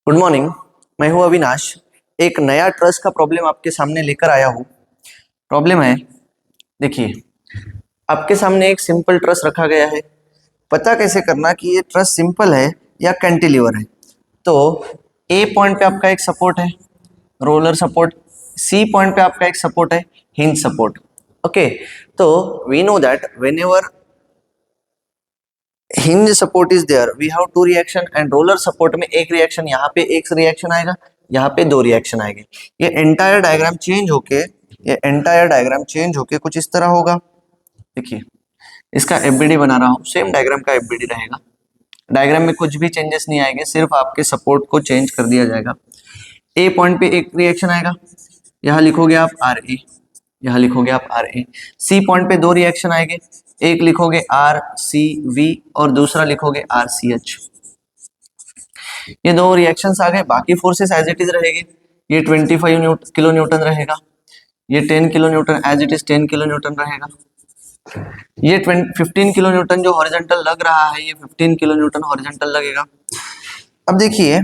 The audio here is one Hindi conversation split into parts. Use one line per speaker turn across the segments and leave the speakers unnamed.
Good morning. मैं हूं अविनाश। एक नया ट्रस्ट का प्रॉब्लम आपके सामने लेकर आया हूं। प्रॉब्लम है, देखिए, आपके सामने एक सिंपल ट्रस्ट रखा गया है। पता कैसे करना कि ये ट्रस्ट सिंपल है या कैंटिलीवर है। तो ए पॉइंट पे आपका एक सपोर्ट है, रोलर सपोर्ट। सी पॉइंट पे आपका एक सपोर्ट है, हिंज सपोर्ट। ओके, तो we know that whenever hinge support is there we have two reaction, and roller support में एक रिएक्शन, यहाँ पे एक रिएक्शन आएगा, यहाँ पे दो रिएक्शन आएंगे। ये एंटायर डायग्राम चेंज होके कुछ इस तरह होगा। देखिए, इसका एफबीडी बना रहा हूँ, सेम डायग्राम का एफबीडी रहेगा। डायग्राम में कुछ भी चेंजेस नहीं आएंगे, सिर्फ आपके सपोर्ट को चेंज कर दिया जाएगा। ए पॉइंट पे एक रिएक्शन आएगा, यहाँ लिखोगे आप आर ए, यहाँ लिखोगे आप आर ए। सी पॉइंट पे दो रिएक्शन आएंगे, एक लिखोगे आर सी वी और दूसरा लिखोगे आर सी एच। ये दो रिएक्शंस आ गए, बाकी फोर्सेस एज इट इज रहेगी। ये 25 किलो न्यूटन रहेगा, ये 10 kilo newton as it is 10 kilo newton रहेगा। ये 15 किलो न्यूटन जो हॉरिजॉन्टल लग रहा है, ये 15 किलो न्यूटन हॉरिजॉन्टल लगेगा। अब देखिए,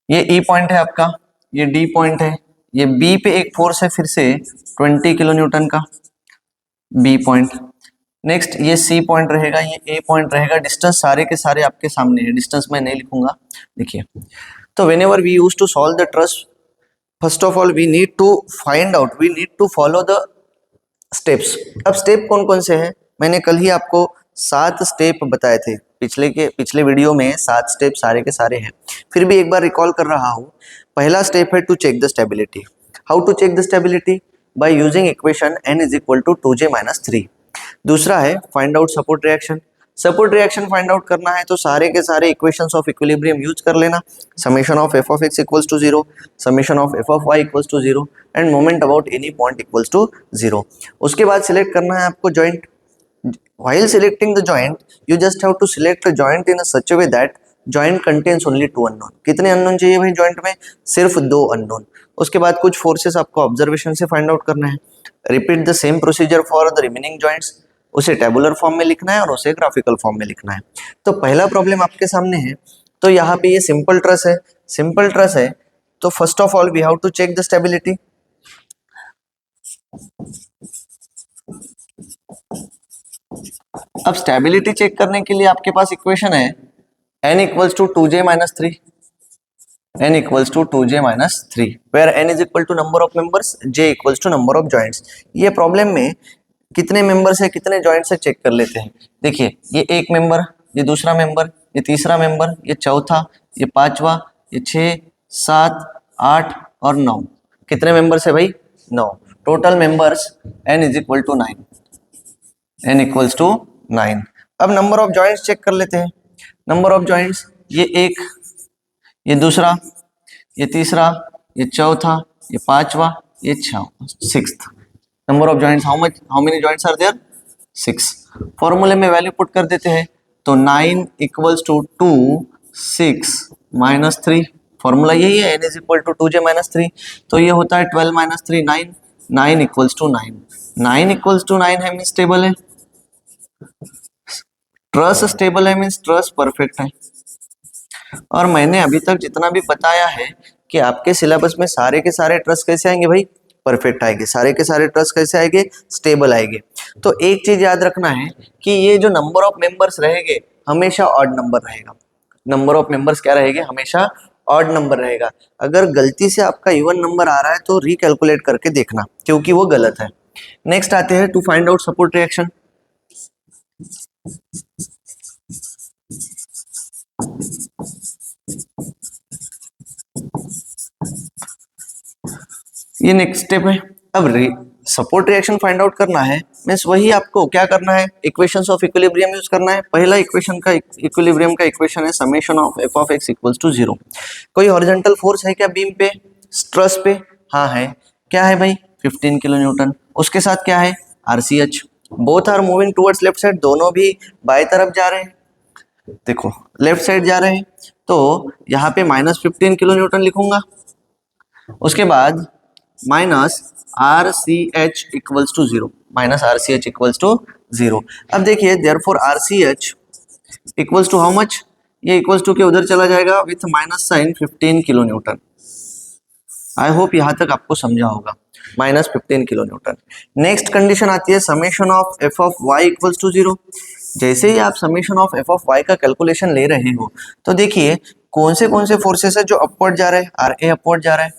ये ई पॉइंट है आपका, ये डी पॉइंट है, ये बी पे एक फोर्स है फिर से 20 किलो न्यूटन का, बी पॉइंट। नेक्स्ट ये सी पॉइंट रहेगा, ये ए पॉइंट रहेगा। डिस्टेंस सारे के सारे आपके सामने है, डिस्टेंस मैं नहीं लिखूंगा। देखिए, तो whenever we use to solve the truss, first of all we need to follow the steps. अब स्टेप कौन कौन से हैं? मैंने कल ही आपको 7 स्टेप बताए थे, पिछले वीडियो में 7 स्टेप सारे के सारे हैं। फिर भी एक बार रिकॉल कर रहा हूँ। पहला स्टेप है to check the stability. How to check the stability? By using equation n is equal to 2j-3। दूसरा है find out support reaction. Support reaction find out करना है तो सारे के सारे इक्वेशंस ऑफ इक्विलिब्रियम यूज कर लेना। Summation of F of X equals to 0, summation of F of Y equals to 0 and moment about any point equals to 0। उसके बाद सिलेक्ट करना है आपको joint. While selecting the joint, you just have to select a joint in a such a way that joint contains only 2 unknown। कितने अननोन चाहिए भाई जॉइंट में? सिर्फ 2 अननोन। उसके बाद कुछ फोर्सेस आपको ऑब्जर्वेशन से फाइंड आउट करना है। Repeat the same procedure for the remaining joints. उसे टेबुलर फॉर्म में लिखना है और उसे ग्राफिकल फॉर्म में लिखना है। तो पहला प्रॉब्लम आपके सामने है। तो यहाँ पे ये सिंपल ट्रस है, तो first of all we have to check the stability. अब स्टेबिलिटी चेक करने के लिए आपके पास इक्वेशन है n equals to 2j-3, n equals to 2j-3, where n is equal to number of members, j equals to number of joints. ये प्रॉब्लम में कितने मेंबर्स है, कितने जॉइंट्स है, चेक कर लेते हैं। देखिए, ये एक मेंबर, ये दूसरा मेंबर, ये तीसरा मेंबर, ये चौथा, ये पांचवा, ये 6, 7, 8 और 9। कितने मेंबर्स है भाई? 9। Total members n is equal to 9, n equals to 9। अब नंबर ऑफ जॉइंट्स चेक कर लेते हैं। नंबर ऑफ जॉइंट्स, ये एक, ये दूसरा, ये तीसरा, ये चौथा, ये पांचवा, ये 6th। Number of joints, how many joints are there? 6। फॉर्मूले में वैल्यू पुट कर देते हैं, तो 9 इक्वल्स टू 2 6 -3। फॉर्मूला यही है, n is equal to 2j-3। तो ये होता है 12 - 3 9, 9 इक्वल्स टू 9। 9 इक्वल्स टू 9 है, मीन्स स्टेबल है। ट्रस स्टेबल है, मीन्स ट्रस परफेक्ट है। और मैंने अभी तक जितना भी बताया है कि आपके सिलेबस में सारे के सारे ट्रस कैसे आएंगे भाई? परफेक्ट आएंगे। सारे के सारे ट्रस कैसे आएंगे? स्टेबल आएंगे। तो एक चीज याद रखना है कि ये जो नंबर ऑफ मेंबर्स रहेंगे हमेशा ऑड नंबर रहेगा। नंबर ऑफ मेंबर्स क्या रहेंगे? हमेशा ऑड नंबर रहेगा। अगर गलती से आपका इवन नंबर आ रहा है तो रिकैलकुलेट करके देखना, क्योंकि वो गलत है। नेक्स्ट आते हैं to find out support reaction. ये नेक्स्ट स्टेप है। अब सपोर्ट रिएक्शन फाइंड आउट करना है, मीन्स वही आपको क्या करना है? इक्वेशंस ऑफ इक्विलिब्रियम यूज करना है। पहला इक्वेशन का इक्विलिब्रियम का इक्वेशन है summation of F of X equals to 0। कोई हॉरिजॉन्टल फोर्स है क्या बीम पे, ट्रस पे? हाँ है। क्या है भाई? 15 किलो न्यूटन। उसके साथ क्या है? RCH। Both are moving towards left side, दोनों भी बाएं तरफ जा रहे हैं। देखो, लेफ्ट साइड जा रहे हैं, तो यहाँ पे -15 किलो न्यूटन लिखूंगा। उसके बाद -RCH equals to 0, -RCH equals to 0। अब देखिए, therefore RCH equals to how much, ये इक्वल्स टू के उधर चला जाएगा with minus sign 15 kilo newton. I hope यहां तक आपको समझा होगा, minus 15 kilo newton. Next condition आती है summation of F of Y equals to 0। जैसे ही आप summation of F of Y का कैलकुलेशन ले रहे हो तो देखिए कौन से फोर्सेस है जो अपवर्ड जा रहे हैं, आर ए अपवर्ड जा रहा है,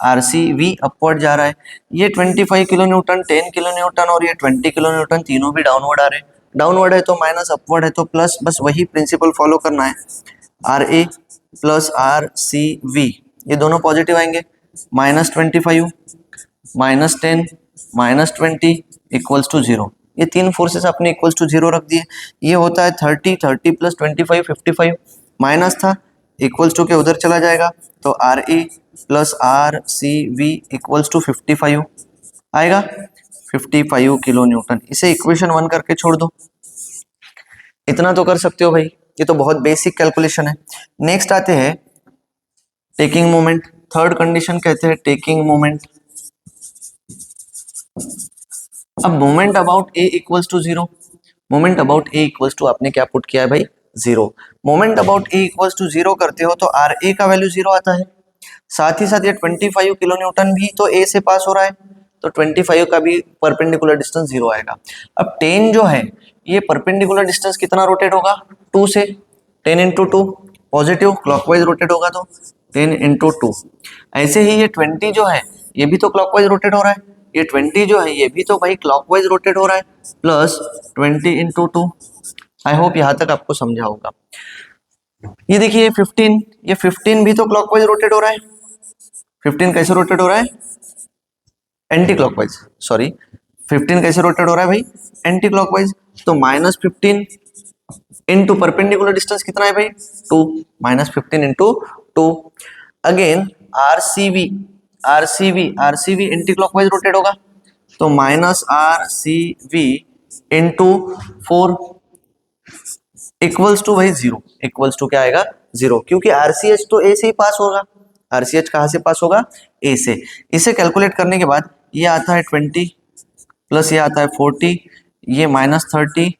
आर सी वी अपवर्ड जा रहा है। ये 25 किलो न्यूटन, 10 किलो न्यूटन और ये 20 किलो न्यूटन तीनों भी डाउनवर्ड आ रहे हैं। डाउनवर्ड है तो माइनस, अपवर्ड है तो प्लस, बस वही प्रिंसिपल फॉलो करना है। R A plus R C V ये दोनों पॉजिटिव आएंगे, -25 -10 -20 इक्वल्स टू 0। ये तीन फोर्सेस आपने इक्वल्स टू 0 रख दिए। ये होता है 30 प्लस 25 55, माइनस था इक्वल्स टू के उधर चला जाएगा तो R A plus R C V equals to 55 आएगा, 55 किलो न्यूटन। इसे इक्वेशन 1 करके छोड़ दो। इतना तो कर सकते हो भाई, ये तो बहुत बेसिक कैलकुलेशन है। नेक्स्ट आते हैं टेकिंग मोमेंट। थर्ड कंडीशन कहते हैं टेकिंग मोमेंट। अब moment about A equals to 0, moment about A equals to आपने क्या पुट किया है भाई 0। Moment about A equals to 0 करते हो तो आर ए का वैल्यू 0 आता है, साथ ही साथ ये 25 किलो न्यूटन भी तो ए से पास हो रहा है तो 25 का भी परपेंडिकुलर डिस्टेंस 0 आएगा। अब 10 जो है ये परपेंडिकुलर डिस्टेंस कितना रोटेट होगा 2 से, 10 इंटू 2 पॉजिटिव क्लॉकवाइज रोटेट होगा तो 10 इंटू 2। ऐसे ही ये 20 जो है ये भी तो क्लॉकवाइज रोटेट हो रहा है, ये 20 जो है ये भी तो भाई क्लॉकवाइज रोटेट हो रहा है, प्लस 20 इंटू 2। आई होप यहां तक आपको समझा होगा। ये देखिए 15, ये 15 भी तो क्लॉकवाइज रोटेट हो रहा है। 15 कैसे रोटेट हो रहा है एंटी क्लॉकवाइज, सॉरी 15 कैसे रोटेट हो रहा है भाई एंटी क्लॉकवाइज। तो -15 इंटू परपेंडिकुलर डिस्टेंस कितना है भाई 2, -15 into 2। Again RCV, RCV anti clockwise rotate होगा तो -RCV इंटू 4 इक्वल्स टू भाई 0। इक्वल्स टू क्या आएगा 0, क्योंकि आरसीएच तो ए से ही पास होगा। आरसीएच कहां से पास होगा ए से। इसे कैलकुलेट करने के बाद ये आता है 20 प्लस ये आता है 40, ये -30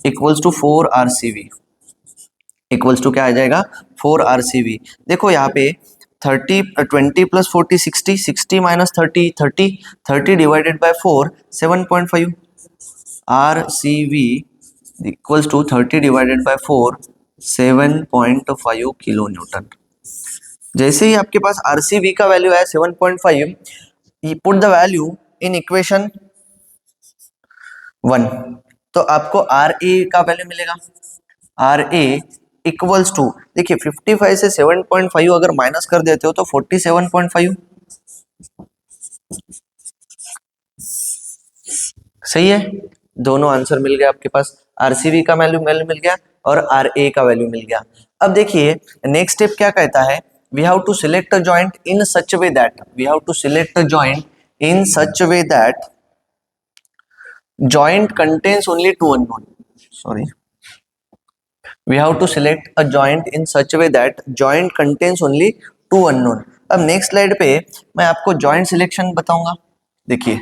equals to 4 RCV। Equals to क्या आ जाएगा 4 RCV। देखो यहाँ पे 20 plus 40 60, 60 minus 30 30, 30 divided by 4 7.5 RCV equals to 30 divided by 4 7.5 kilo newton. जैसे ही आपके पास RCV का वैल्यू है 7.5, put the value in equation 1 तो आपको RA का वैल्यू मिलेगा। RA इक्वल्स टू, देखिए 55 से 7.5 अगर माइनस कर देते हो तो 47.5, सही है। दोनों आंसर मिल गया आपके पास, आरसीवी का वैल्यू मिल गया और आरए का वैल्यू मिल गया। अब देखिए नेक्स्ट स्टेप क्या कहता है, we have to select a joint in such way that, we have to select a joint in such way that joint contains only two unknown, sorry, we have to select a joint in such a way that joint contains only two unknown। अब नेक्स्ट स्लाइड पे मैं आपको जॉइंट सिलेक्शन बताऊंगा। देखिए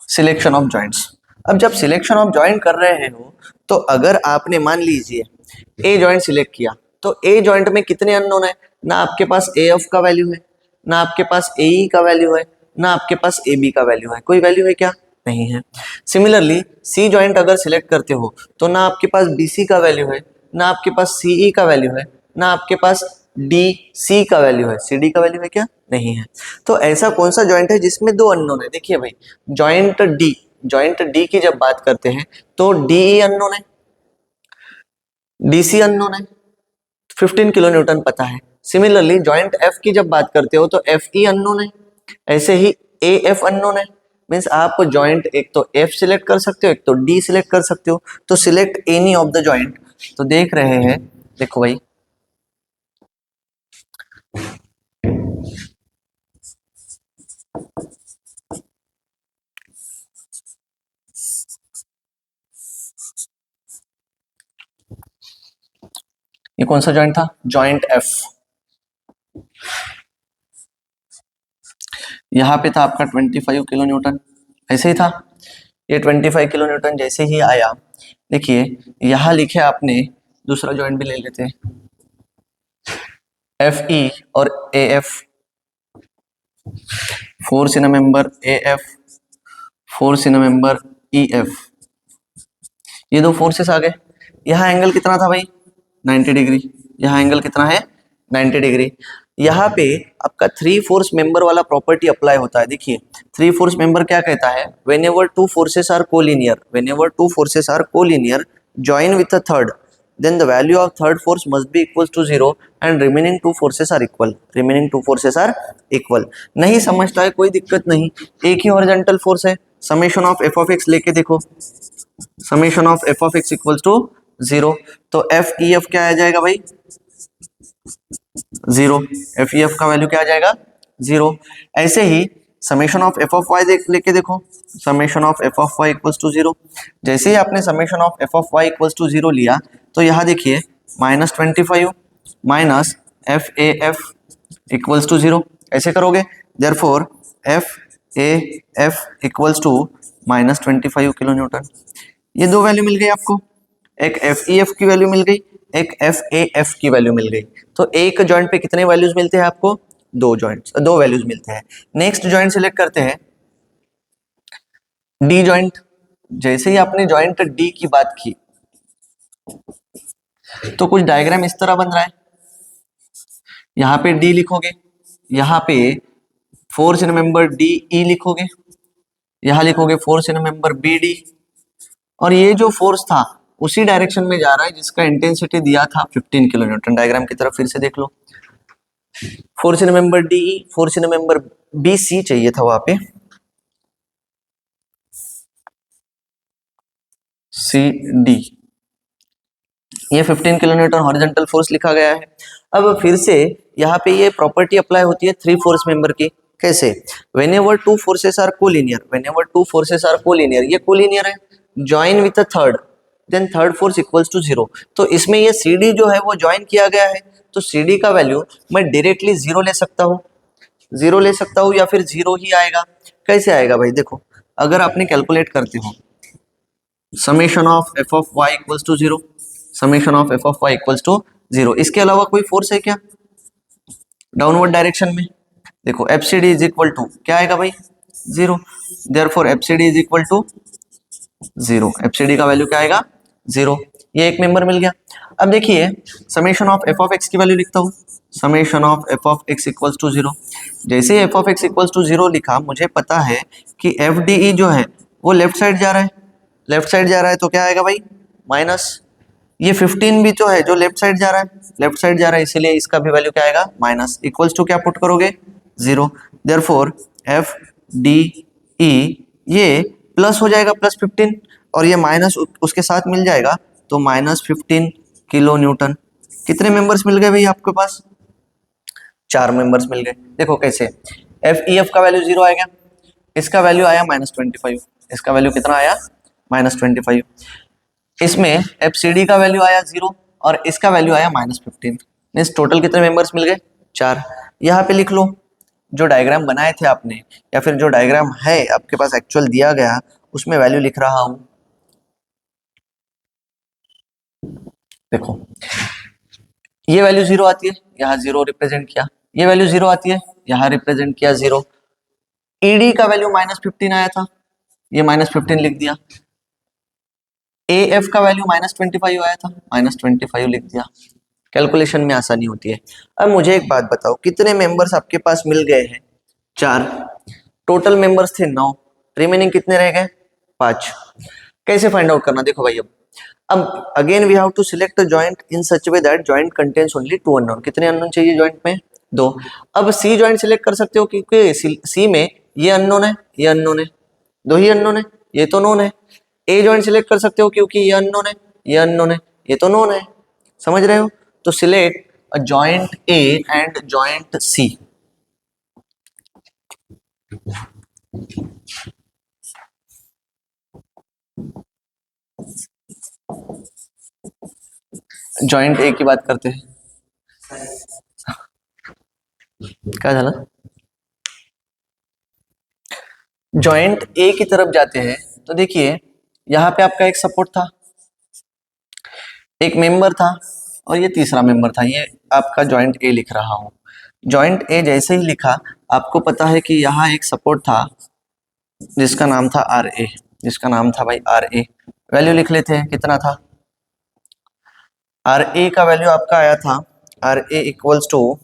सिलेक्शन ऑफ जॉइंट्स। अब जब सिलेक्शन ऑफ जॉइंट कर रहे हो तो अगर आपने मान लीजिए ए जॉइंट सिलेक्ट किया तो ए जॉइंट में कितने अननोन है, ना आपके पास ए एफ का वैल्यू है, ना आपके पास ए ई का वैल्यू है, ना आपके पास ए बी का वैल्यू है। कोई वैल्यू है क्या, नहीं है। सिमिलरली सी जॉइंट अगर सिलेक्ट करते हो तो ना आपके पास बी सी का वैल्यू है, ना आपके पास सी ई का वैल्यू है, ना आपके पास डी सी का वैल्यू है, सी डी का वैल्यू है क्या, नहीं है। तो ऐसा कौन सा जॉइंट है जिसमें दो अननोन है, देखिए भाई जॉइंट डी की जब बात करते हैं तो डी ई अननोन है, डीसी अननोन है, 15 किलो न्यूटन पता है। सिमिलरली जॉइंट एफ की जब बात करते हो तो एफ ई अननोन है, ऐसे ही ए एफ अननोन है। मीन्स आप जॉइंट एक तो एफ सिलेक्ट कर सकते हो, एक तो डी सिलेक्ट कर सकते हो, तो select any of the joint. तो देख रहे हैं, देखो भाई ये कौन सा जॉइंट था, जॉइंट एफ। यहाँ पे था आपका 25 किलो न्यूटन, ऐसे ही था। ये 25 किलो न्यूटन जैसे ही आया, देखिए यहाँ लिखे आपने, दूसरा जॉइंट भी ले लेते हैं, एफ ई और ए F, force in a member A F, force in a member E F, ये दो फोर्सेस आ गए। यहाँ एंगल कितना था भाई, 90 डिग्री। यहाँ एंगल कितना है, 90 डिग्री। यहाँ पे आपका थ्री फोर्स मेंबर वाला प्रॉपर्टी अप्लाई होता है। देखिए थ्री फोर्स मेंबर क्या कहता है, whenever two forces are collinear, whenever two forces are collinear join with a third, then the value of third force must be equals to 0 and remaining two forces are equal, remaining two forces are equal। नहीं समझता है कोई दिक्कत नहीं, एक ही हॉरिजॉन्टल फोर्स है, summation of F of X लेके देखो, summation of F of X equals to 0, तो एफ ई एफ क्या आ जाएगा भाई, 0, एफ ई एफ का वैल्यू क्या आ जाएगा, 0। ऐसे ही summation of F of Y लेके देखो, summation of F of Y equals to 0। जैसे ही आपने summation of F of Y equals to 0 लिया, तो यहाँ देखिए -25 minus F A F equals to 0, ऐसे करोगे, therefore F A F equals to -25 kilo newton. ये दो वैल्यू मिल गई आपको, एक एफ ई एफ की वैल्यू मिल गई, एक एफ ए एफ की वैल्यू मिल गई। तो एक जॉइंट पे कितने वैल्यूज मिलते हैं आपको, दो वैल्यूज मिलते हैं। नेक्स्ट जॉइंट सिलेक्ट करते हैं डी जॉइंट। जैसे ही आपने जॉइंट डी की बात की, तो कुछ डायग्राम इस तरह बन रहा है, यहाँ पे डी लिखोगे, यहाँ पे force in member D E लिखोगे, यहाँ लिखोगे force in member B D, और ये जो फोर्स था उसी डायरेक्शन में जा रहा है जिसका इंटेंसिटी दिया था 15 किलो न्यूटन। डायग्राम की तरफ फिर से देख लो, force in member D, force in member B C चाहिए था वहां पे, सी डी, ये 15 किलो न्यूटन हॉरिजॉन्टल फोर्स लिखा गया है। अब फिर से यहाँ पे ये प्रॉपर्टी अप्लाई होती है थ्री फोर्स मेंबर की। कैसे, whenever two forces are collinear, whenever two forces are collinear, ये कोलिनियर है, join with a third, then third force equals to 0। तो इसमें ये सी डी जो है वो ज्वाइन किया गया है, तो सी डी का वैल्यू मैं डायरेक्टली 0 ले सकता हूँ, 0 ले सकता हूँ, या फिर 0 ही आएगा। कैसे आएगा भाई, देखो अगर आपने कैलकुलेट करते हो summation of F of Y equals to 0, summation of F of Y equals to 0, इसके अलावा कोई फोर्स है क्या डाउनवर्ड डायरेक्शन में, देखो F C D is equal to क्या आएगा भाई, 0, therefore F C D is equal to 0, F C D का वैल्यू क्या आएगा, 0। ये एक मेंबर मिल गया। अब देखिए summation of F of X की वैल्यू लिखता हूँ, summation of F of X equals to 0। जैसे F of X equals to 0 लिखा, मुझे पता है कि एफ डी ई जो है वो लेफ्ट साइड जा रहा है, लेफ्ट साइड जा रहा है, तो क्या आएगा भाई, माइनस। ये 15 भी तो है जो लेफ्ट साइड जा रहा है, लेफ्ट साइड जा रहा है, इसीलिए इसका भी वैल्यू क्या आएगा, माइनस। इक्वल्स टू क्या पुट करोगे, 0, देयरफॉर एफ डी ई ये प्लस हो जाएगा +15, और ये माइनस उसके साथ मिल जाएगा, तो -15 किलो न्यूटन। कितने मेंबर्स मिल गए भाई आपके पास, 4 मेंबर्स मिल गए। देखो कैसे, एफ ई एफ का वैल्यू 0 आएगा, इसका वैल्यू आया -25, इसका वैल्यू कितना आया, -25। इसमें एफ सी डी का वैल्यू आया 0 और इसका वैल्यू आया -15। मीन्स टोटल कितने मेंबर्स मिल गए, 4। यहाँ पे लिख लो जो डायग्राम बनाए थे आपने, या फिर जो डायग्राम है आपके पास एक्चुअल दिया गया, उसमें वैल्यू लिख रहा हूं। देखो ये वैल्यू 0 आती है, यहाँ 0 रिप्रेजेंट किया, ये वैल्यू 0 आती है, यहाँ रिप्रेजेंट किया 0। ईडी का वैल्यू -15 आया था, ये -15 लिख दिया। ए एफ का वैल्यू -25 आया था, -25 लिख दिया। कैलकुलेशन में आसानी होती है। अब मुझे एक बात बताओ, कितने मेंबर्स आपके पास मिल गए हैं, 4। टोटल मेंबर्स थे 9, रिमेनिंग कितने रह गए, 5। कैसे फाइंड आउट करना, देखो भाई अब again we have to select a joint in such way that joint contains only 2 unknown. कितने अननोन चाहिए जॉइंट में, 2। अब सी जॉइंट सिलेक्ट कर सकते हो क्योंकि सी में ये अननोन है, ये अननोन है, 2 ही अननोन है, ये तो नोन है। ए जॉइंट सिलेक्ट कर सकते हो क्योंकि ये अननोन है, ये अननोन है, ये तो नोन है। समझ रहे हो, तो select a joint A and joint C. Joint A की बात करते हैं, काय झालं, जॉइंट ए की तरफ जाते हैं तो देखिए यहाँ पे आपका एक सपोर्ट था, एक मेंबर था और ये तीसरा मेंबर था। ये आपका जॉइंट ए लिख रहा हूं। जॉइंट ए जैसे ही लिखा, आपको पता है कि यहाँ एक सपोर्ट था जिसका नाम था आर ए, जिसका नाम था भाई आर ए। वैल्यू लिख लेते हैं, कितना था आर ए का वैल्यू आपका आया था, R A equals to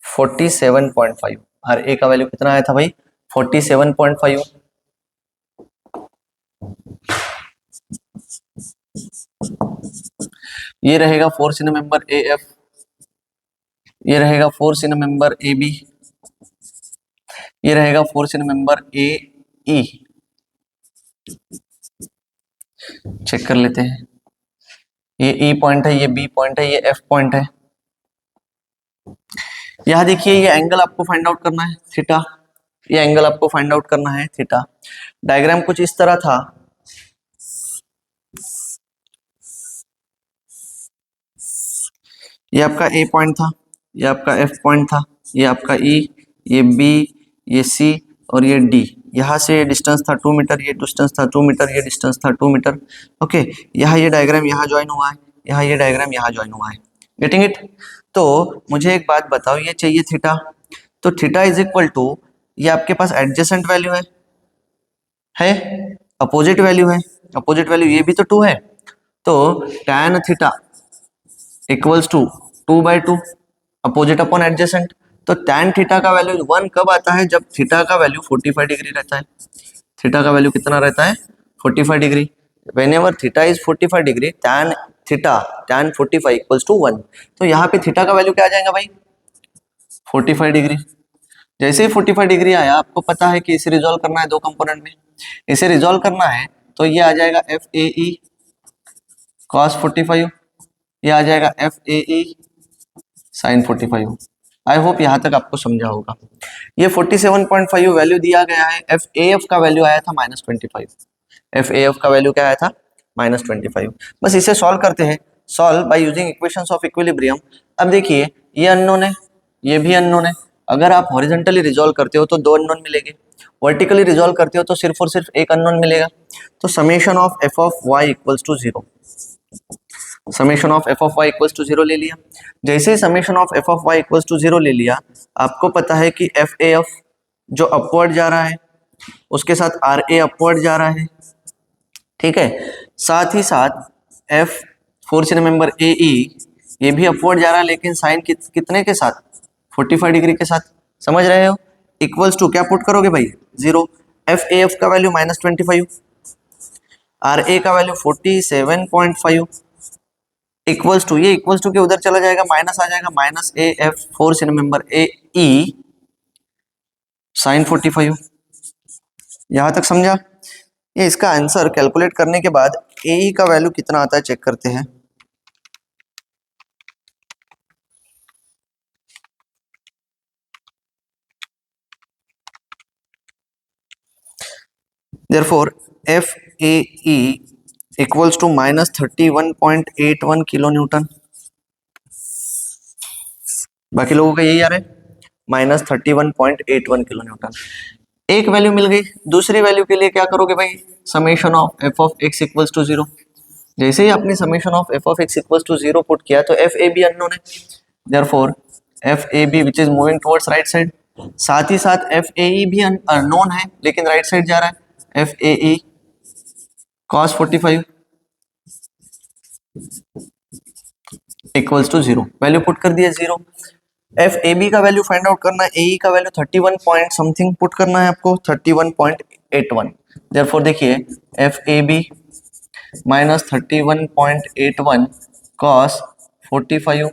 47.5। R A का वैल्यू कितना आया था भाई 47.5। ये रहेगा force in member A F, ये रहेगा force in member A B, ये रहेगा force in member A E. Check कर लेते हैं, ये ई पॉइंट है, ये बी पॉइंट है, ये एफ पॉइंट है। यहां देखिए ये एंगल आपको फाइंड आउट करना है थीटा, ये एंगल आपको फाइंड आउट करना है थीटा। डायग्राम कुछ इस तरह था, ये आपका ए पॉइंट था, ये आपका एफ पॉइंट था, ये आपका ई, ये बी, ये सी और ये डी। यहाँ से डिस्टेंस था 2 मीटर, ये डिस्टेंस था 2 मीटर, ये डिस्टेंस था 2 मीटर। ओके, यहाँ ये डायग्राम यहाँ ज्वाइन हुआ है, यहाँ ये डायग्राम यहाँ ज्वाइन हुआ है। Getting it? तो मुझे एक बात बताओ, ये चाहिए थीटा, तो थीटा इज इक्वल टू, ये आपके पास एडजेसेंट वैल्यू है अपोजिट वैल्यू है, अपोजिट वैल्यू ये भी तो 2 है, तो tan theta equals to 2/2 opposite upon adjacent. तो tan थीटा का वैल्यू 1 कब आता है, जब थीटा का वैल्यू 45 डिग्री रहता है। थीटा का वैल्यू कितना रहता है 45 degree. Whenever theta is 45 degree, tan theta tan 45 equals to 1। तो यहाँ पे थीटा का वैल्यू क्या आ जाएगा भाई 45 डिग्री। जैसे ही 45 डिग्री आया, आपको पता है कि इसे रिजॉल्व करना है दो कंपोनेंट में, इसे रिजॉल्व करना है तो ये आ जाएगा एफ ए ई कॉस 45, ये आ जाएगा F A E sine 45। I hope यहाँ तक आपको समझा होगा। ये 47.5 वैल्यू दिया गया है, एफ ए एफ का वैल्यू आया था -25, एफ ए एफ का वैल्यू क्या आया था -25। बस इसे सॉल्व करते हैं, solve by using equations of equilibrium. अब देखिए ये अननोन है, ये भी अननोन है। अगर आप हॉरिजॉन्टली रिजॉल्व करते हो तो 2 अननोन मिलेंगे, वर्टिकली रिजॉल्व करते हो तो सिर्फ और सिर्फ एक अननोन मिलेगा। तो summation of F of Y equals to 0, summation of F of Y equals to 0 ले लिया। जैसे ही summation of F of Y equals to 0 ले लिया, आपको पता है कि एफ ए एफ जो अपवर्ड जा रहा है उसके साथ आर ए अपवर्ड जा रहा है, ठीक है। साथ ही साथ F force in member A E ये भी अपवर्ड जा रहा है, लेकिन साइन कितने के साथ 45 डिग्री के साथ, समझ रहे हो। इक्वल्स टू क्या पुट करोगे भाई 0, एफ ए एफ का वैल्यू -25, आर ए का वैल्यू 47.5 इक्वल्स टू, ये इक्वल्स टू के उधर चला जाएगा, माइनस आ जाएगा, minus A F force in member A E sine 45। यहां तक समझा। ये इसका आंसर कैलकुलेट करने के बाद ए ई का वैल्यू कितना आता है चेक करते हैं। Therefore, FAE equals to -31.81 kilo newton. बाकी लोगों का यही आ रहा है -31.81 किलो न्यूटन। एक वैल्यू मिल गई, दूसरी वैल्यू के लिए क्या करोगे भाई, summation of F of X equals to 0। जैसे ही आपने summation of F of X equals to 0 put किया तो एफ ए बी अननोन है, therefore F A B which is moving towards right side. साथ ही साथ एफ ए ई भी अननोन है लेकिन राइट साइड जा रहा है, F A E cos 45 equals to 0। Value put कर दिया 0। एफ ए बी का वैल्यू फाइंड आउट करना है, ए ई का वैल्यू 31 पॉइंट समथिंग पुट करना है आपको, 31.81। देयरफॉर देखिए F A B -31.81 cos 45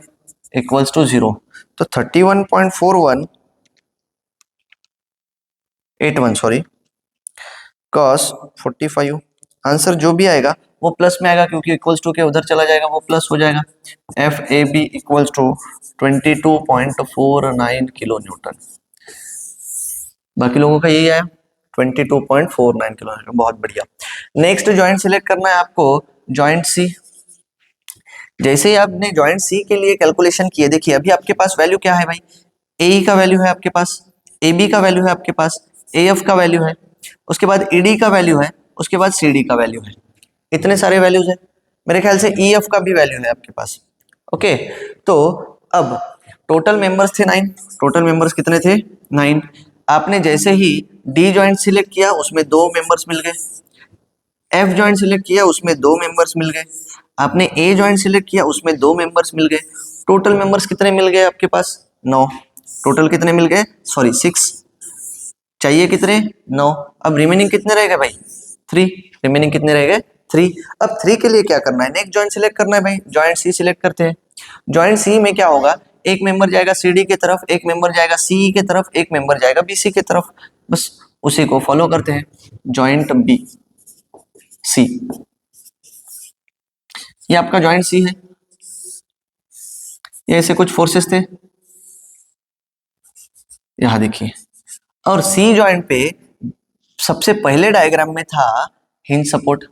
equals to 0। तो 31.4181 सॉरी cos 45, आंसर जो भी आएगा वो प्लस में आएगा क्योंकि इक्वल्स टू के उधर चला जाएगा, वो प्लस हो जाएगा। F A B equals to 22.49 kilo newton. बाकी लोगों का यही आया 22.49 किलो न्यूटन, बहुत बढ़िया। नेक्स्ट जॉइंट सिलेक्ट करना है आपको, जॉइंट सी। जैसे ही आपने जॉइंट सी के लिए कैलकुलेशन किए, देखिए अभी आपके पास वैल्यू क्या है भाई, ए का वैल्यू है आपके पास, ए बी का वैल्यू है आपके पास, ए एफ का वैल्यू है। उसके बाद ईडी का वैल्यू है, उसके बाद सीडी का वैल्यू है, इतने सारे वैल्यूज है। मेरे ख्याल से ईएफ का भी वैल्यू है आपके पास। ओके, तो अब टोटल मेंबर्स थे 9, टोटल मेंबर्स कितने थे 9। आपने जैसे ही डी जॉइंट सिलेक्ट किया उसमें 2 मेंबर्स मिल गए, एफ जॉइंट सिलेक्ट किया उसमें 2 मेंबर्स मिल गए, आपने ए जॉइंट सिलेक्ट किया उसमें 2 मेंबर्स मिल गए। टोटल मेंबर्स कितने मिल गए आपके पास 9। टोटल कितने मिल गए, सॉरी 6, चाहिए कितने 9। अब रिमेनिंग कितने रह गए भाई 3, रिमेनिंग कितने रह गए 3। अब 3 के लिए क्या करना है, नेक्स्ट जॉइंट सिलेक्ट करना है भाई, जॉइंट सी सिलेक्ट करते हैं। जॉइंट सी में क्या होगा, एक मेंबर जाएगा सीडी की तरफ, एक मेंबर जाएगा सी की तरफ, एक मेंबर जाएगा बीसी की तरफ, बस उसी को फॉलो करते हैं। जॉइंट बी सी, ये आपका जॉइंट सी है, ये ऐसे कुछ फोर्सेस थे यहां देखिए, और सी जॉइंट पे सबसे पहले डायग्राम में था हिंज सपोर्ट,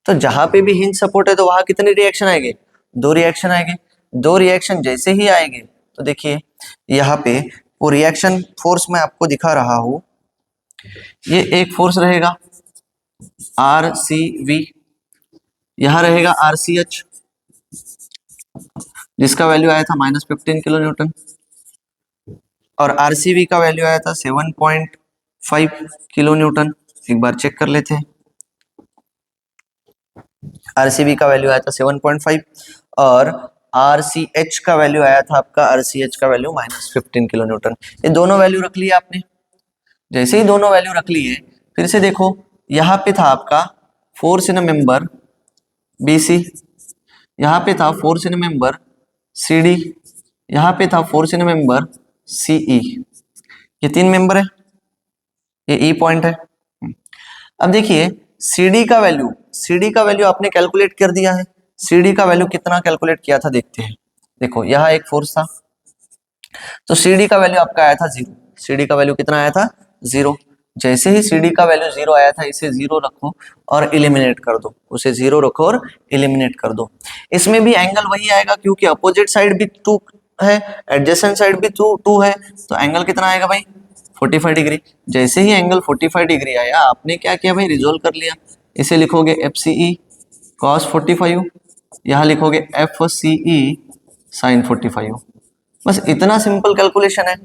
तो जहां पे भी हिंज सपोर्ट है तो वहां कितने रिएक्शन आएंगे, 2 रिएक्शन आएंगे। 2 रिएक्शन जैसे ही आएंगे तो देखिए यहाँ पे वो रिएक्शन फोर्स मैं आपको दिखा रहा हूं, ये एक फोर्स रहेगा आर सी वी, यहां रहेगा आर सी एच जिसका वैल्यू आया था -15 किलो न्यूटन, और आरसीबी का वैल्यू आया था 7.5 किलो न्यूटन। एक बार चेक कर लेते हैं, आरसीबी का वैल्यू आया था 7.5 और आरसीएच का वैल्यू आया था आपका, आरसीएच का वैल्यू -15 किलो न्यूटन। ये दोनों वैल्यू रख लिया आपने, जैसे ही दोनों वैल्यू रख लिए फिर से देखो यहाँ पे था आपका force in a member B C, यहाँ पे था force in a member C D, यहाँ पे था force in a member C E, ये 3 मेंबर है, ये ई पॉइंट है। अब देखिए सीडी का वैल्यू आपने कैलकुलेट कर दिया है, सीडी का वैल्यू कितना कैलकुलेट किया था देखते हैं। देखो यहाँ एक फोर्स था तो सीडी का वैल्यू आपका आया था 0, सीडी का वैल्यू कितना आया था 0। जैसे ही सीडी का वैल्यू 0 आया था इसे 0 रखो और इलिमिनेट कर दो, उसे 0 रखो और इलिमिनेट कर दो। इसमें भी एंगल वही आएगा क्योंकि अपोजिट साइड भी 2 है, एडजेसेंट साइड भी 2 है, तो एंगल कितना आएगा भाई 45 डिग्री। जैसे ही एंगल 45 डिग्री आया आपने क्या किया भाई, रिजोल्व कर लिया, इसे लिखोगे एफ सी ई कॉस 45, यहाँ लिखोगे एफ सी ई साइन 45, बस इतना सिंपल कैलकुलेशन है।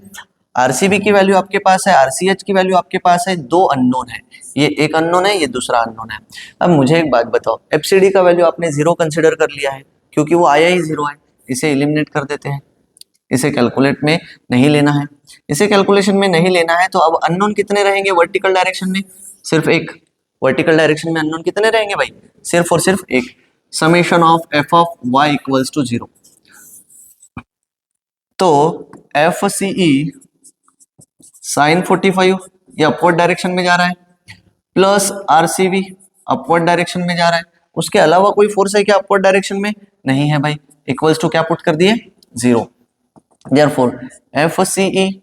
आरसीबी की वैल्यू आपके पास है, आरसीएच की वैल्यू आपके पास है, 2 अननोन है, ये एक अननोन है, ये दूसरा अननोन है। अब मुझे एक बात बताओ, एफसीडी का वैल्यू आपने 0 कंसिडर कर लिया है क्योंकि वो आया ही 0 है, इसे एलिमिनेट कर देते हैं, इसे कैलकुलेट में नहीं लेना है, इसे कैलकुलेशन में नहीं लेना है। तो अब अननोन कितने रहेंगे वर्टिकल डायरेक्शन में, सिर्फ एक। वर्टिकल डायरेक्शन में अननोन कितने रहेंगे भाई, सिर्फ और सिर्फ एक। Summation of F of Y equals to 0, तो एफ सी ई साइन 45 ये अपवर्ड डायरेक्शन में जा रहा है, प्लस आरसीबी अपवर्ड डायरेक्शन में जा रहा है, उसके अलावा कोई फोर्स है क्या अपवर्ड डायरेक्शन में, नहीं है भाई, इक्वल्स टू क्या पुट कर दिए 0। देयरफॉर एफ सी ई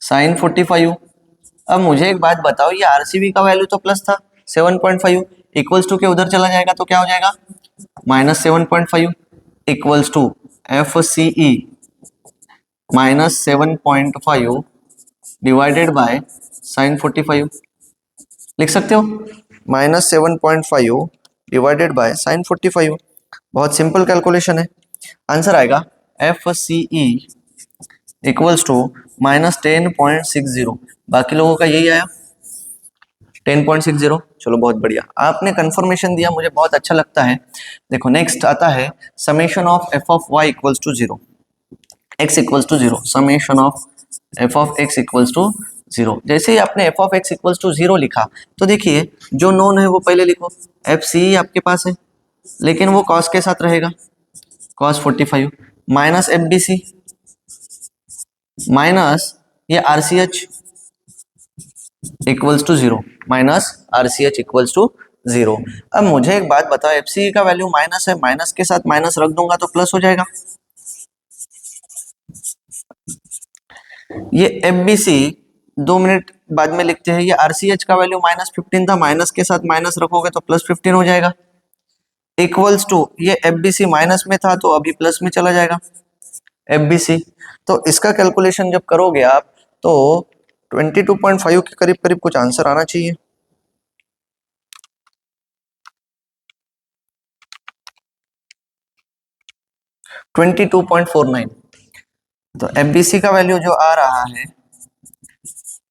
साइन 45। अब मुझे एक बात बताओ, ये आरसीबी का वैल्यू तो प्लस था 7.5, इक्वल्स टू के उधर चला जाएगा तो क्या हो जाएगा -7.5 equals to F C E -7.5 divided by sine 45, लिख सकते हो -7.5 डिवाइडेड बाय साइन 45। बहुत सिंपल कैलकुलेशन है, आंसर आएगा F C E equals to -10.60। बाकी लोगों का यही आया 10.60। चलो बहुत बढ़िया, आपने कंफर्मेशन दिया, मुझे बहुत अच्छा लगता है। देखो नेक्स्ट आता है summation of F of Y equals to 0, x equals to 0, summation of F of x equals to 0। जैसे ही आपने F of x equals to 0 लिखा तो देखिए जो नोन है वो पहले लिखो, एफ सी आपके पास है लेकिन वो कॉस के साथ रहेगा, cos 45 minus F B C minus ये R C H equals to 0, minus R C H equals to 0। अब मुझे एक बात बताओ, एफ सी का वैल्यू माइनस है, माइनस के साथ माइनस रख दूंगा तो प्लस हो जाएगा। ये एफ बी सी 2 मिनट बाद में लिखते हैं, ये आरसीएच का वैल्यू -15 था, माइनस के साथ माइनस रखोगे तो +15 हो जाएगा, इक्वल्स टू ये एफ बी सी माइनस में था तो अभी प्लस में चला जाएगा एफ बी सी। तो इसका कैलकुलेशन जब करोगे आप तो 22.5 के करीब करीब कुछ आंसर आना चाहिए। $22.49। तो एफबीसी का वैल्यू जो आ रहा है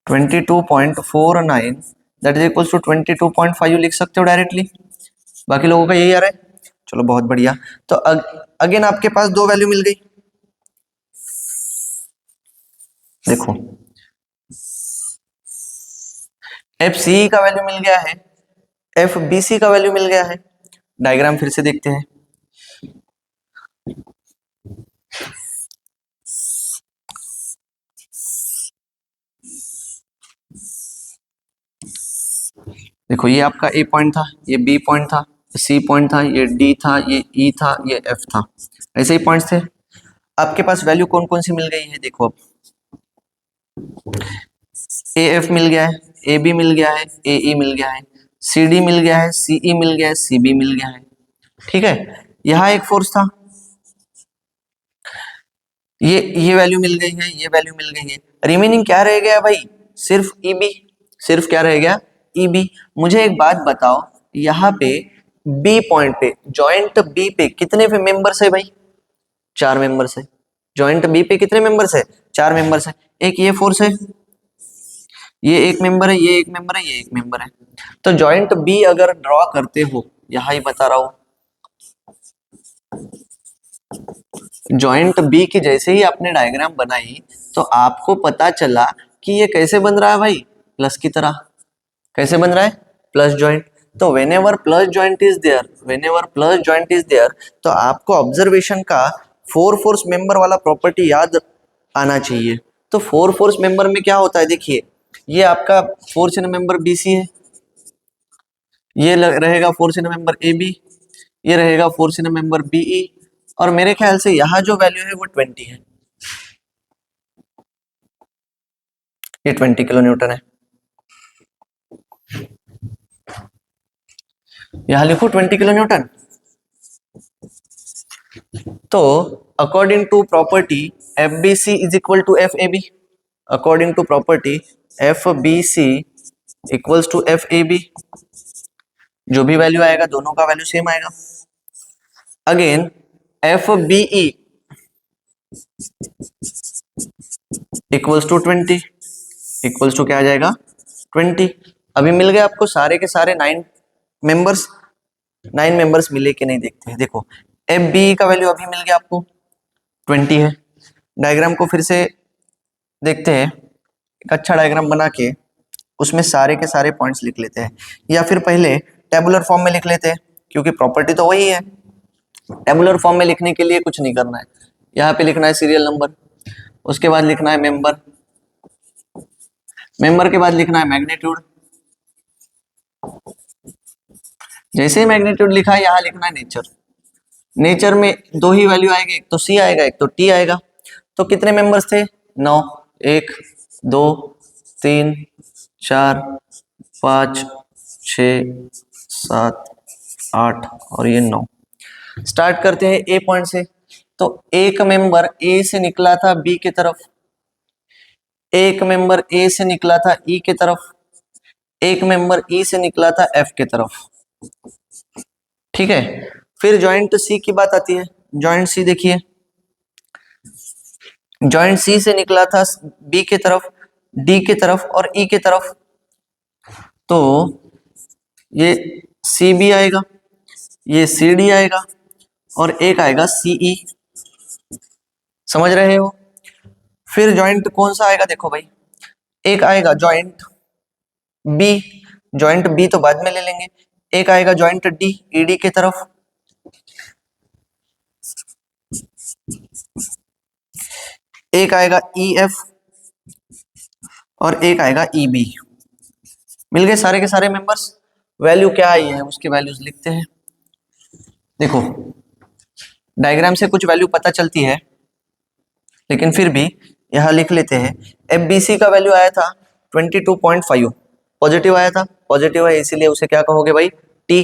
22.49, दैट इज इक्वल टू 22.5 लिख सकते हो डायरेक्टली। बाकी लोगों का यही आ रहा है, चलो बहुत बढ़िया। तो अगेन आपके पास दो वैल्यू मिल गई। देखो एफ सी का वैल्यू मिल गया है, एफ बी सी का वैल्यू मिल गया है। डायग्राम फिर से देखते हैं। देखो ये आपका ए पॉइंट था, ये बी पॉइंट था, सी पॉइंट था, ये डी था, ये ई था, ये एफ था। ऐसे ही पॉइंट्स थे। आपके पास वैल्यू कौन कौन सी मिल गई है? देखो अब ए एफ मिल गया है, ए बी मिल गया है, ए ई मिल गया है, सी डी मिल गया है, सी ई मिल गया है, सी बी मिल गया है। ठीक है, यहां एक फोर्स था, ये वैल्यू मिल गई है, ये वैल्यू मिल गई है। रिमेनिंग क्या रह गया भाई? सिर्फ ई बी। सिर्फ क्या रह गया? E B. मुझे एक बात बताओ, यहाँ पे बी पॉइंट पे, जॉइंट बी पे कितने मेंबर्स है भाई? 4 मेंबर्स है। जॉइंट बी पे कितने मेंबर्स है? 4 मेंबर्स है। एक ये फोर्स है, ये एक मेंबर है, ये एक मेंबर है, ये एक मेंबर है। तो जॉइंट बी अगर ड्रॉ करते हो, यहां ही बता रहा हूं, जॉइंट बी की जैसे ही आपने डायग्राम बनाई तो आपको पता चला कि ये कैसे बन रहा है भाई? प्लस की तरह। कैसे बन रहा है? Plus joint. तो whenever plus joint is there, whenever plus joint is there, तो आपको ऑब्जर्वेशन का 4 फोर्स मेंबर वाला प्रॉपर्टी याद आना चाहिए। तो 4 फोर्स मेंबर में क्या होता है? देखिए ये आपका force in member B C है, ये रहेगा force in member A B, ये रहेगा force in member B E, और मेरे ख्याल से यहाँ जो वैल्यू है वो 20 है। ये 20 किलो न्यूटन है। यहां लिखो 20 किलो न्यूटन। तो according to property F B C is equal to F A B, according to property F B C equals to F A B, जो भी वैल्यू आएगा दोनों का वैल्यू सेम आएगा। Again F B E equals to 20, equals to क्या आ जाएगा? 20। अभी मिल गए आपको सारे के सारे 9 मेंबर्स। 9 मेंबर्स मिले कि नहीं देखते हैं। देखो एफ बी का वैल्यू अभी मिल गया आपको 20 है। डायग्राम को फिर से देखते हैं, एक अच्छा डायग्राम बना के उसमें सारे के सारे पॉइंट्स लिख लेते हैं, या फिर पहले टेबुलर फॉर्म में लिख लेते हैं, क्योंकि प्रॉपर्टी तो वही है। टेबुलर फॉर्म में लिखने के लिए कुछ नहीं करना है, यहाँ पे लिखना है सीरियल नंबर, उसके बाद लिखना है मेंबर, मेंबर के बाद लिखना है मैग्नीट्यूड। जैसे ही मैग्नीट्यूड लिखा है यहाँ लिखना है नेचर। नेचर में दो ही वैल्यू आएगी, एक तो सी आएगा, एक तो टी आएगा। तो कितने मेंबर्स थे? 9। 1 2 3 4 5 6 7 8 और ये 9। स्टार्ट करते हैं ए पॉइंट से। तो एक मेंबर ए से निकला था बी की तरफ, एक मेंबर ए से निकला था ई की तरफ, एक मेंबर ई से निकला था एफ की तरफ। ठीक है, फिर जॉइंट सी की बात आती है। जॉइंट सी देखिए, जॉइंट सी से निकला था बी की तरफ, डी की तरफ और ई की तरफ। तो ये सी बी आएगा, ये सी डी आएगा और एक आएगा सी ई। समझ रहे हो? फिर जॉइंट कौन सा आएगा? देखो भाई, एक आएगा जॉइंट बी, जॉइंट बी तो बाद में ले लेंगे। एक आएगा जॉइंट डी, ईडी की तरफ। एक आएगा ई एफ और एक आएगा ई बी। मिल गए सारे के सारे मेंबर्स। वैल्यू क्या आई है उसकी वैल्यूज लिखते हैं। देखो डायग्राम से कुछ वैल्यू पता चलती है, लेकिन फिर भी यहां लिख लेते हैं। एफ बी सी का वैल्यू आया था 22.5, पॉजिटिव आया था, पॉजिटिव है इसीलिए उसे क्या कहोगे भाई? टी।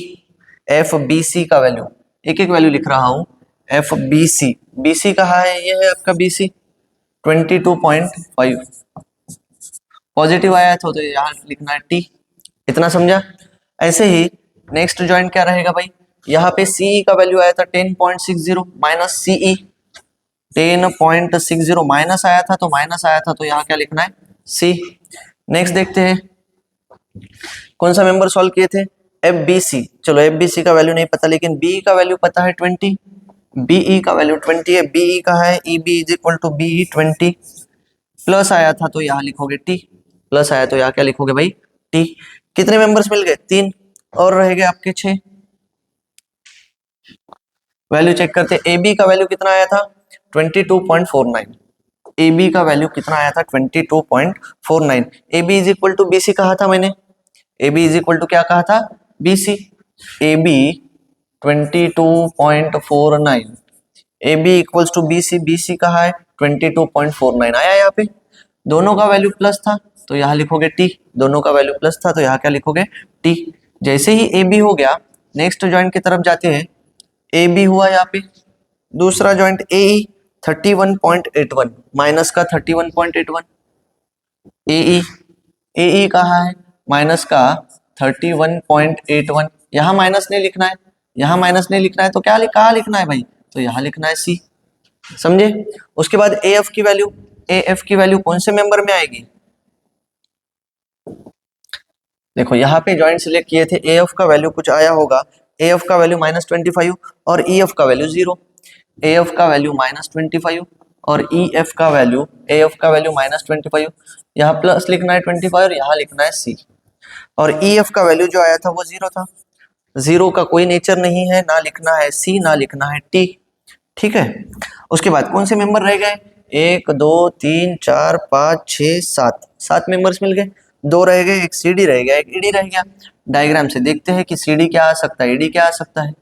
एफ बी सी का वैल्यू, एक एक वैल्यू लिख रहा हूं। F B C, B C कहा है? ये है आपका बी सी 22.5। पॉजिटिव आया था तो यहाँ लिखना है टी। इतना समझा। ऐसे ही नेक्स्ट जॉइंट क्या रहेगा भाई, यहाँ पे सीई का वैल्यू आया था 10.60 माइनस सीई 10.60 माइनस आया था तो यहाँ क्या लिखना है सी। नेक्स्ट देखते हैं कौन सा मेंबर सॉल्व किए थे, एफ बी सी। चलो एफ बी सी का वैल्यू नहीं पता लेकिन बी का वैल्यू पता है 20, बीई का वैल्यू 20 है, बीई का है E B is equal to B E 20, plus आया था तो यहाँ लिखोगे टी, प्लस आया तो यहाँ क्या लिखोगे भाई टी। कितने मेंबर्स मिल गए 3 और रह गए आपके 6। वैल्यू चेक करते, ए बी का वैल्यू कितना आया था 22.49, ए बी का वैल्यू कितना आया था 22.49। A B is equal to B C कहा था मैंने, A B is equal to क्या कहा था B C, A B 22.49, A B equals to B C, B C कहा है 22.49 आया यहाँ पे, दोनों का वैल्यू प्लस था तो यहाँ लिखोगे टी, दोनों का वैल्यू प्लस था तो यहाँ क्या लिखोगे टी। जैसे ही ए बी हो गया नेक्स्ट जॉइंट की तरफ जाते हैं, ए बी हुआ यहाँ पे, दूसरा जॉइंट ए ई 31.81 माइनस का 31.81, ए ई कहा है माइनस का 31.81, यहाँ माइनस नहीं लिखना है, यहाँ माइनस नहीं लिखना है तो क्या कहाँ लिखना है भाई, तो यहाँ लिखना है सी। समझे। उसके बाद ए एफ की वैल्यू, ए एफ की वैल्यू कौन से मेंबर में आएगी, देखो यहाँ पे जॉइंट सिलेक्ट किए थे, ए एफ का वैल्यू कुछ आया होगा, ए एफ का वैल्यू -25 और ई एफ का वैल्यू 0, ए एफ का वैल्यू -25 और ई एफ का वैल्यू, ए एफ का वैल्यू -25, यहाँ प्लस लिखना है 25 और यहाँ लिखना है सी, और ई एफ का वैल्यू जो आया था वो 0 था, 0 का कोई नेचर नहीं है, ना लिखना है सी ना लिखना है टी। ठीक है। उसके बाद कौन से मेंबर रह गए, 1 2 3 4 5 6 7, 7 मेंबर्स मिल गए, 2 रह गए, एक सी डी रह गया, एक ई डी रह गया। डायग्राम से देखते हैं कि सी डी क्या आ सकता है, ई डी क्या आ सकता है।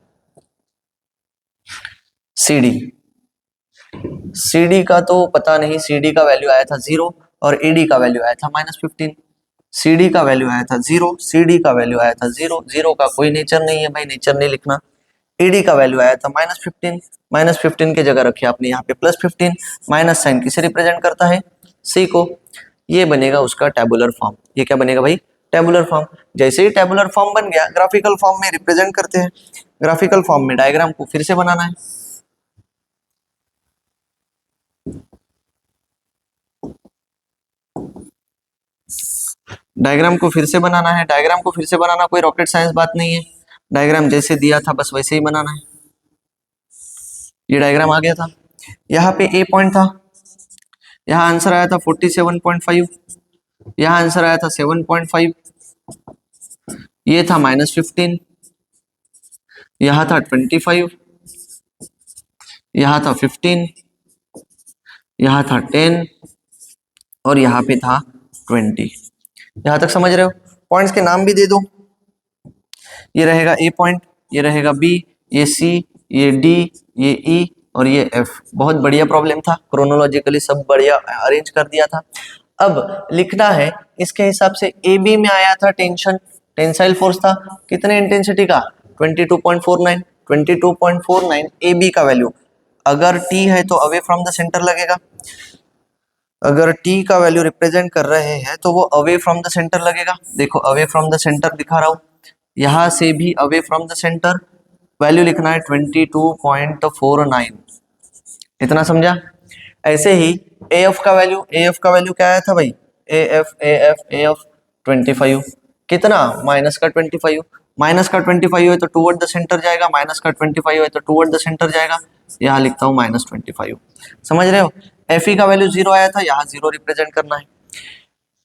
सी डी, सी डी का तो पता नहीं, सी डी का वैल्यू आया था 0 और ई डी का वैल्यू आया था -15, सी डी का वैल्यू आया था 0, सी डी का वैल्यू आया था 0, 0 का कोई नेचर नहीं है भाई, नेचर नहीं लिखना। ईडी का वैल्यू आया था -15, -15 की जगह रखिए आपने यहाँ पे +15, माइनस साइन किसे रिप्रेजेंट करता है सी को, ये बनेगा उसका टेबुलर फॉर्म। ये क्या बनेगा भाई टेबुलर फॉर्म। जैसे ही टेबुलर फॉर्म बन गया ग्राफिकल फॉर्म में रिप्रेजेंट करते हैं, ग्राफिकल फॉर्म में डायग्राम को फिर से बनाना है। डायग्राम को फिर से बनाना है, डायग्राम को फिर से बनाना कोई रॉकेट साइंस बात नहीं है, डायग्राम जैसे दिया था बस वैसे ही बनाना है। ये डायग्राम आ गया था, यहाँ पे ए पॉइंट था, यहाँ आंसर आया था 47.5, यहाँ आंसर आया था 7.5, ये था -15, यहाँ था 25, यहाँ था 15, यहाँ था 10 और यहाँ पे था 20। यहाँ तक समझ रहे हो। पॉइंट्स के नाम भी दे दो, ये रहेगा ए पॉइंट, ये रहेगा बी, ये सी, ये डी, ये ई और ये एफ। बहुत बढ़िया प्रॉब्लम था, क्रोनोलॉजिकली सब बढ़िया अरेंज कर दिया था। अब लिखना है इसके हिसाब से, ए बी में आया था टेंशन, टेंसाइल फोर्स था कितने इंटेंसिटी का 22.49, 22.49 ए बी का वैल्यू, अगर टी है तो अवे फ्रॉम द सेंटर लगेगा, अगर टी का वैल्यू रिप्रेजेंट कर रहे हैं तो वो अवे फ्रॉम द सेंटर लगेगा। देखो अवे फ्रॉम द सेंटर दिखा रहा हूं, यहां से भी away from the centre, value लिखना है 22.49, इतना समझा। ऐसे ही ए एफ का वैल्यू, ए एफ का वैल्यू क्या आया था भाई, ए एफ 25, कितना माइनस का 25, माइनस का 25 है तो टूवर्ड द सेंटर जाएगा, माइनस का 25 है तो टूवर्ड द सेंटर जाएगा, यहाँ लिखता हूँ -25। समझ रहे हो। एफ ई का वैल्यू 0 आया था, यहाँ 0 रिप्रेजेंट करना है,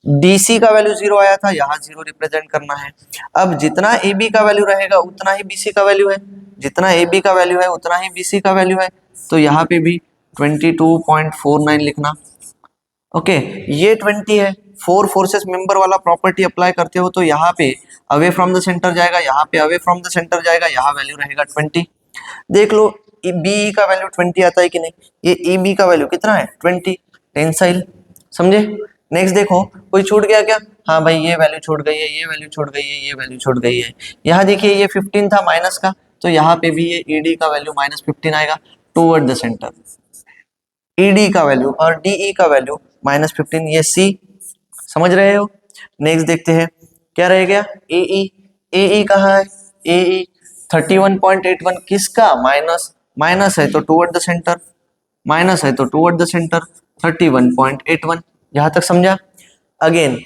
डीसी का वैल्यू 0 आया था, यहाँ 0 रिप्रेजेंट करना है। अब जितना ए बी का वैल्यू रहेगा उतना ही बीसी का वैल्यू है, जितना ए बी का वैल्यू है उतना ही बीसी का वैल्यू है, तो यहाँ पे भी 22.49 लिखना। ओके, ये 20 है, 4 फोर्सेस मेंबर वाला प्रॉपर्टी अप्लाई करते हो तो यहाँ पे अवे फ्रॉम द सेंटर जाएगा, यहाँ पे अवे फ्रॉम द सेंटर जाएगा, यहाँ वैल्यू रहेगा 20। देख लो बी का वैल्यू 20 आता है कि नहीं, ये ए बी का वैल्यू कितना है 20, टेंसाइल। समझे। नेक्स्ट देखो कोई छूट गया क्या, हाँ भाई ये वैल्यू छूट गई है, ये वैल्यू छूट गई है, ये वैल्यू छूट गई है। यहाँ देखिए ये 15 था माइनस का, तो यहाँ पे भी ये ईडी का वैल्यू -15 आएगा टूवर्ड द सेंटर, ईडी का वैल्यू और डीई का वैल्यू -15, ये सी, समझ रहे हो? नेक्स्ट देखते हैं क्या रह गया, एई। एई कहाँ है? एई 31.81 किसका? माइनस, माइनस है तो टुवर्ड द सेंटर, माइनस है तो टुवर्ड द सेंटर, 31.81। यहां तक समझा? अगेन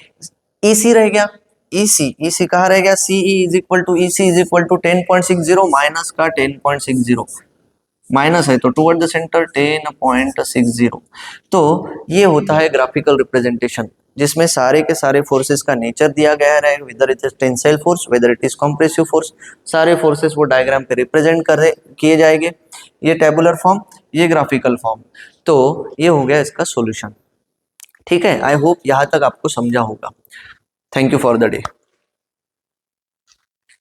ईसी रह गया, ईसी, ईसी कहाँ रह गया? C E is equal to, E C is equal to 10.60 minus का 10.60, माइनस है तो टुवर्ड द सेंटर 10.60। तो ये होता है ग्राफिकल रिप्रेजेंटेशन, जिसमें सारे के सारे फोर्सेस का नेचर दिया गया है, whether it is tensile force, whether it is compressive force, सारे फोर्सेस वो डायग्राम पे रिप्रेजेंट कर किए जाएंगे। ये टेबुलर फॉर्म, ये ग्राफिकल फॉर्म। तो ये हो गया इसका सॉल्यूशन। ठीक है, आई होप यहाँ तक आपको समझा होगा। Thank you for the day.